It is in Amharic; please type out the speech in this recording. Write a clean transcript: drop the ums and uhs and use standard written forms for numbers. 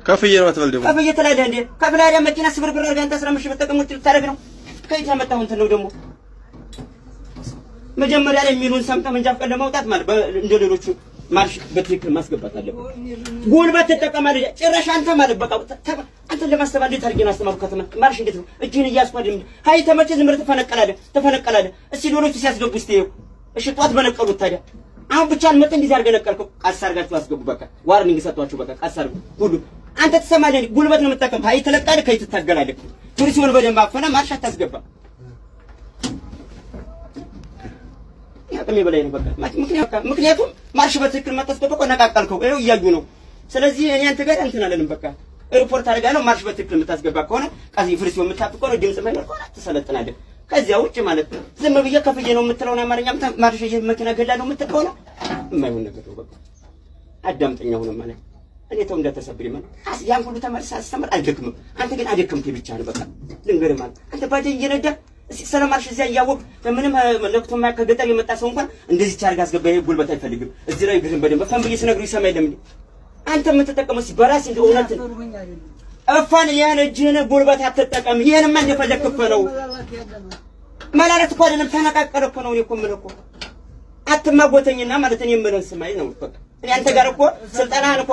ከፍዬ ነው አትበል ደግሞ ከፍዬ ትላለህ እንዴ? ከፍላዳ መኪና ስብርብር አድርገህ አንተ 15 ብር ተቀምጥ ልታረግ ነው? ከየት ያመጣኸው እንትን ነው ደግሞ? መጀመሪያ ላይ የሚሉን ሰምተህ መንጃ ፈቃድ ለማውጣት ማለት እንደ ሌሎቹ ማርሽ በትክክል ማስገባት አለብህ። ጉልበት ትጠቀማለህ። ጭራሽ አንተ ማለት በቃ አንተ ለማስተማር እንዴት አድርጌ ነው አስተማርኩ? ከተማ ማርሽ እንዴት ነው? እጅህን እያስኳድም ሀይ ተመቸህ ዝም ብለህ ትፈነቀላለህ። እስኪ ሌሎቹ ሲያስገቡ እስቲ ይኸው። እሺ ጧት በነቀሉት ታዲያ አሁን ብቻ አልመጣ እንዴት አድርገህ ነቀልከው? ቀስ አድርጋችሁ አስገቡ። በቃ ዋርኒንግ ሰጥቷችሁ በቃ ቀስ አድርጉ ሁሉ። አንተ ትሰማለህ? ጉልበት ነው የምትጠቀም። ሀይ ትለቃለህ፣ ከይ ትታገላለህ። ቱሪሲውን በደንብ አፈና ማርሽ አታስገባ። ያቀም በላይ ነው በቃ ምክንያቱም ማርሽ በትክክል ማታስገባ እኮ ነቃቀልከው። ይኸው እያዩ ነው። ስለዚህ እኔ አንተ ጋር እንትን አለንም በቃ ሪፖርት አደርጋለሁ። ማርሽ በትክክል የምታስገባ ከሆነ ቀዚህ ፍሪሲውን የምታፍቅ ከሆነ ድምጽ ማይኖር ከሆነ ትሰለጥናለህ። ከዚያ ውጭ ማለት ነው ዝም ብዬ ከፍዬ ነው የምትለውን አማርኛ ማርሽ መኪና ገላለሁ የምትል ከሆነ የማይሆን ነገር ነው። በቃ አዳምጠኛ ሆነ ማለት እኔ ተው እንዳተሰብሪ ማለት ያን ሁሉ ተመልሰህ አስተምር አልደክምም። አንተ ግን አደክምክ ብቻ ነው በቃ ልንገርህ ማለት አንተ ባጃጅ እየነዳ ስለማርሽ እዚያ እያወቅ ምንም ለክቶ ማያ ከገጠር የመጣ ሰው እንኳን እንደዚህ ቻርጋ አስገባ። ይሄ ጉልበት አይፈልግም። እዚህ ላይ ግርን በደንብ ፈን ብዬ ስነግሩ ይሰማ የለም እንዴ? አንተ የምትጠቀመው በራስ እንደ እውነት እፋን ያን እጅህን ጉልበት አትጠቀም። ይሄንማ እንደፈለክ ነው ማለት እኮ አይደለም። ተነቃቀረ እኮ ነው። እኔ እኮ የምልህ እኮ አትማጎተኝና ማለት እኔ የምልህን ስማኝ ነው እኮ እኔ አንተ ጋር እኮ ስልጠናህን እኮ